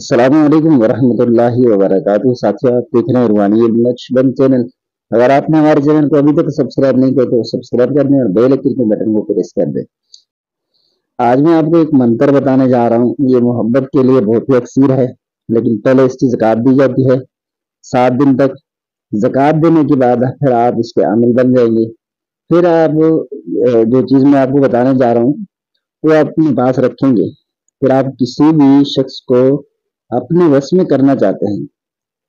अस्सलाम वालेकुम वरहमतुल्लाहि वबरकातुहू। साथियों, आप देख रहे हैं रूहानी नक्शबंद चैनल। अगर आपने हमारे चैनल को अभी तक सब्सक्राइब नहीं किया तो सब्सक्राइब कर दें और बेल आइकन के बटन को प्रेस कर दें। आज मैं आपको एक मंत्र बताने जा रहा हूँ। ये मोहब्बत के लिए बहुत ही अक्सीर है, लेकिन पहले इसकी ज़कात दी जाती है 7 दिन तक। ज़कात देने के बाद फिर आप इसके आमिल बन जाएंगे। फिर आप जो चीज़ मैं आपको बताने जा रहा हूँ वो अपने पास रखेंगे। फिर आप किसी भी शख्स को अपने वश में करना चाहते हैं,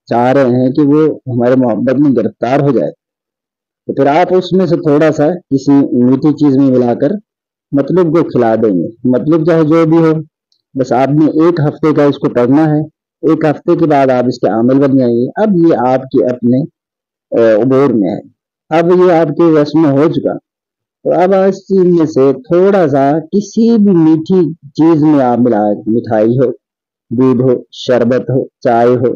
चाह रहे हैं कि वो हमारे मोहब्बत में गिरफ्तार हो जाए, तो फिर आप उसमें से थोड़ा सा किसी मीठी चीज में मिलाकर मतलब को खिला देंगे। मतलब चाहे जो भी हो, बस आपने 1 हफ्ते का इसको पढ़ना है। 1 हफ्ते के बाद आप इसके आमिल बन जाएंगे। अब ये आपके अपने उबूर में है, अब ये आपके वश में हो चुका। तो अब इस चीज में से थोड़ा सा किसी भी मीठी चीज में आप मिला, मिठाई हो, दूध हो, शरबत हो, चाय हो,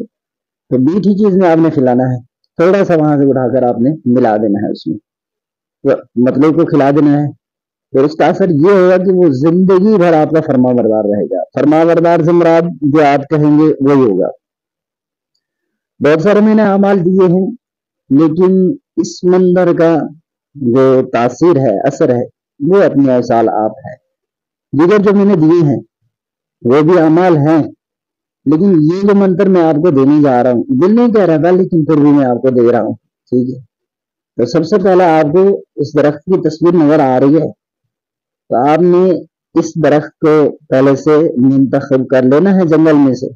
तो मीठी चीज में आपने खिलाना है। थोड़ा सा वहां से उठाकर आपने मिला देना है उसमें, तो मतलब को खिला देना है। फिर उसका असर ये होगा कि वो जिंदगी भर आपका फरमा बरदार रहेगा। फरमा बरदार से मुराद जो आप कहेंगे वही होगा। बहुत सारे मैंने अमाल दिए हैं, लेकिन इस मंदिर का जो तासीर है, असर है, वो अपने अवसाल आप है। दीगर जो मैंने दिए हैं वो भी अमाल हैं, लेकिन ये जो मंत्र मैं आपको देने जा रहा हूँ, दिल नहीं कह रहा था लेकिन फिर भी मैं आपको दे रहा हूँ। ठीक है, तो सबसे पहले आपको इस दरख्त की तस्वीर नजर आ रही है, तो आपने इस दरख्त को पहले से मुंतखब कर लेना है जंगल में से।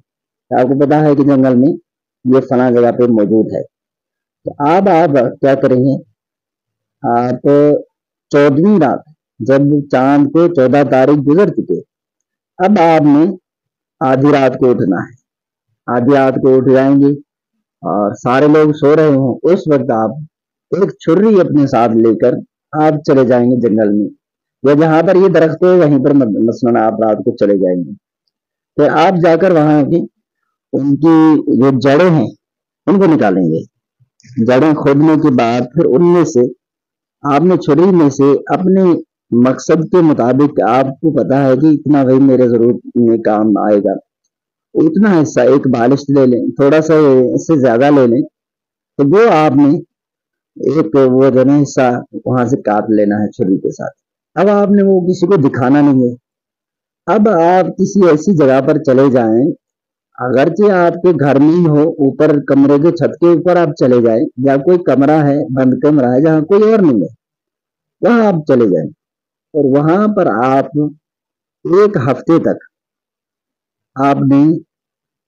आपको पता है कि जंगल में ये फला जगह पे मौजूद है। तो अब आप क्या करेंगे, आप 14वीं रात, जब चांद को 14 तारीख गुजर चुके, अब आपने आधी रात को उठना है। आधी रात को उठ जाएंगे और सारे लोग सो रहे हों, उस वक्त आप एक छुरी अपने साथ लेकर आप चले जाएंगे जंगल में, या जहां पर ये दरख्त है वहीं पर मसलन आप रात को चले जाएंगे। फिर आप जाकर वहां की उनकी जो जड़ें हैं उनको निकालेंगे। जड़ें खोदने के बाद फिर उनमें से आपने छुरी में से अपने मकसद के मुताबिक, आपको पता है कि इतना भाई मेरे जरूरत में काम आएगा, उतना हिस्सा एक बालिश ले लें, थोड़ा सा इससे ज्यादा ले लें, तो वो आपने एक वो जो है हिस्सा वहां से काट लेना है छुरी के साथ। अब आपने वो किसी को दिखाना नहीं है। अब आप किसी ऐसी जगह पर चले जाएं, अगरचे आपके घर में ही हो, ऊपर कमरे के छत के ऊपर आप चले जाएं, या कोई कमरा है, बंद कमरा है जहाँ कोई और नहीं है, वहां आप चले जाएं और वहां पर आप 1 हफ्ते तक आपने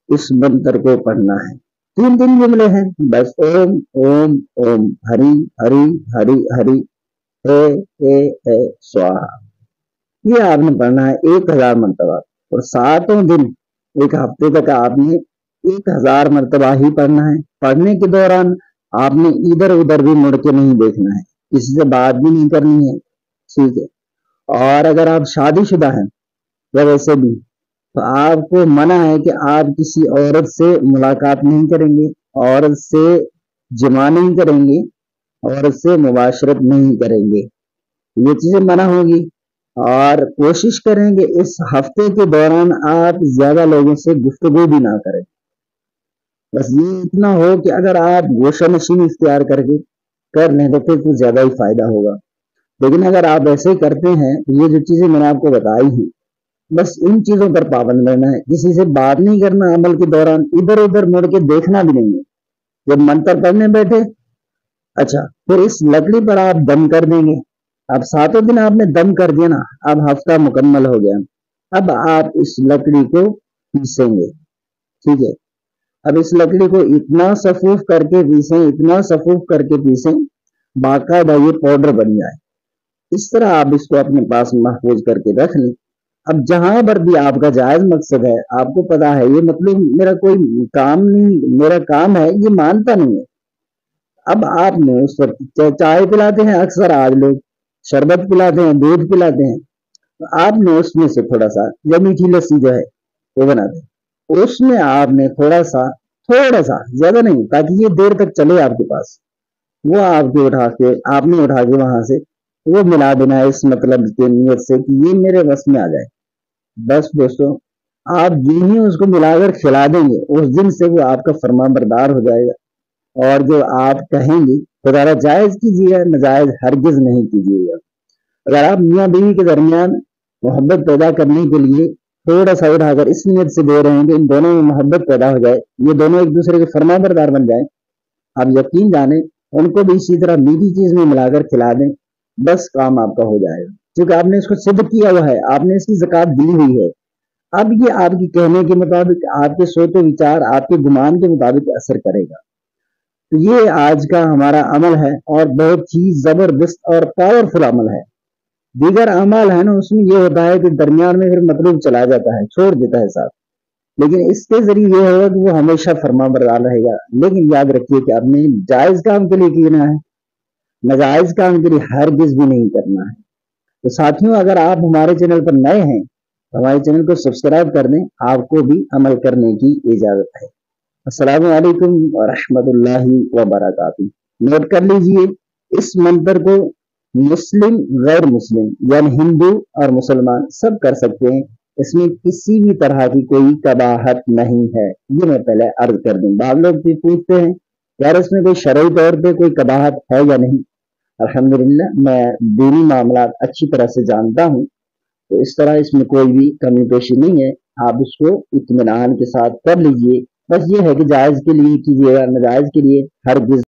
इस मंत्र को पढ़ना है। 3 जुमले हैं बस, ओम ओम ओम हरि हरि हरि हरि हे हे हे स्वाहा। ये आपने पढ़ना है 1000 मरतबा, और 7 दिन 1 हफ्ते तक आपने 1000 मरतबा ही पढ़ना है। पढ़ने के दौरान आपने इधर उधर भी मुड़ के नहीं देखना है, किसी से बात भी नहीं करनी है। ठीक है, और अगर आप शादीशुदा हैं या वैसे भी, तो आपको मना है कि आप किसी औरत से मुलाकात नहीं करेंगे, औरत से जमा नहीं करेंगे, औरत से मुबाशरत नहीं करेंगे, ये चीजें मना होगी। और कोशिश करेंगे इस हफ्ते के दौरान आप ज्यादा लोगों से गुफ्तगू भी ना करें। बस ये इतना हो कि अगर आप गोशा नशीन इख्तियार करके कर लें तो फिर कुछ ज्यादा ही फायदा होगा। लेकिन अगर आप ऐसे करते हैं, ये जो चीजें मैंने आपको बताई हैं, बस इन चीजों पर पाबंद रहना है। किसी से बात नहीं करना, अमल के दौरान इधर उधर मुड़ के देखना भी नहीं है। जब मंत्र पढ़ने बैठे, अच्छा, फिर इस लकड़ी पर आप दम कर देंगे। अब 7 दिन आपने दम कर दिया ना, अब हफ्ता मुकम्मल हो गया। अब आप इस लकड़ी को पीसेंगे। ठीक है, अब इस लकड़ी को इतना सफूफ करके पीसें, इतना सफूफ करके पीसें, बाकायदा ये पाउडर बन जाए। इस तरह आप इसको अपने पास महफूज करके रख लें। अब जहां पर भी आपका जायज मकसद है, आपको पता है ये मतलब मेरा कोई काम नहीं, मेरा काम है, ये मानता नहीं है। अब आपने उस वक्त चाय पिलाते हैं, अक्सर आज लोग शरबत पिलाते हैं, दूध पिलाते हैं, तो आपने उसमें से थोड़ा सा, या मीठी लस्सी जो है वो बनाते हैं, उसमें आपने थोड़ा सा ज्यादा नहीं, ताकि ये देर तक चले आपके पास, वो आपके आपने उठा के वहां से वो मिला देना है, इस मतलब की नीयत से कि ये मेरे बस में आ जाए। बस दोस्तों, आप जो ही उसको मिलाकर खिला देंगे उस दिन से वो आपका फरमाबरदार हो जाएगा। और जो आप कहेंगे खुदा जायज कीजिएगा, नाजायज हरगिज नहीं कीजिएगा। अगर आप मियाँ बीवी के दरमियान मोहब्बत पैदा करने के लिए थोड़ा सा उठाकर इस नीयत से दे रहे हैं कि इन दोनों में मोहब्बत पैदा हो जाए, ये दोनों एक दूसरे के फरमाबरदार बन जाए, आप यकीन जाने उनको भी इसी तरह मीठी चीज में मिलाकर खिला दें, बस काम आपका हो जाएगा। क्योंकि आपने इसको सिद्ध किया हुआ है, आपने इसकी ज़कात दी हुई है। अब ये आपकी कहने के मुताबिक, आपके सोच विचार, आपके गुमान के मुताबिक असर करेगा। तो ये आज का हमारा अमल है और बहुत ही जबरदस्त और पावरफुल अमल है। दीगर अमल है ना, उसमें ये होता है कि दरमियान में फिर मतलूब चला जाता है, छोड़ देता है साथ। लेकिन इसके जरिए ये होगा कि वो हमेशा फरमाबरदार रहेगा। लेकिन याद रखिए कि आपने जायज काम के लिए करना है, नाजायज काम के लिए हरगिज भी नहीं करना है। तो साथियों, अगर आप हमारे चैनल पर नए हैं तो हमारे चैनल को सब्सक्राइब कर दें, आपको भी अमल करने की इजाजत है। अस्सलामु अलैकुम व रहमतुल्लाहि व बरकातुहू। नोट कर लीजिए इस मंत्र को, मुस्लिम गैर मुस्लिम यानी हिंदू और मुसलमान सब कर सकते हैं। इसमें किसी भी तरह की कोई कबाहत नहीं है, ये मैं पहले अर्ज कर दूं। बाद लोग भी पूछते हैं यार इसमें कोई शरई तौर पे कोई कबाहत है या नहीं। अल्हम्दुलिल्लाह मैं दीनी मामला अच्छी तरह से जानता हूँ, तो इस तरह इसमें कोई भी कमी पेशी नहीं है। आप इसको इत्मीनान के साथ कर लीजिए। बस ये है कि जायज के लिए कीजिएगा, नाजायज के लिए हरगिज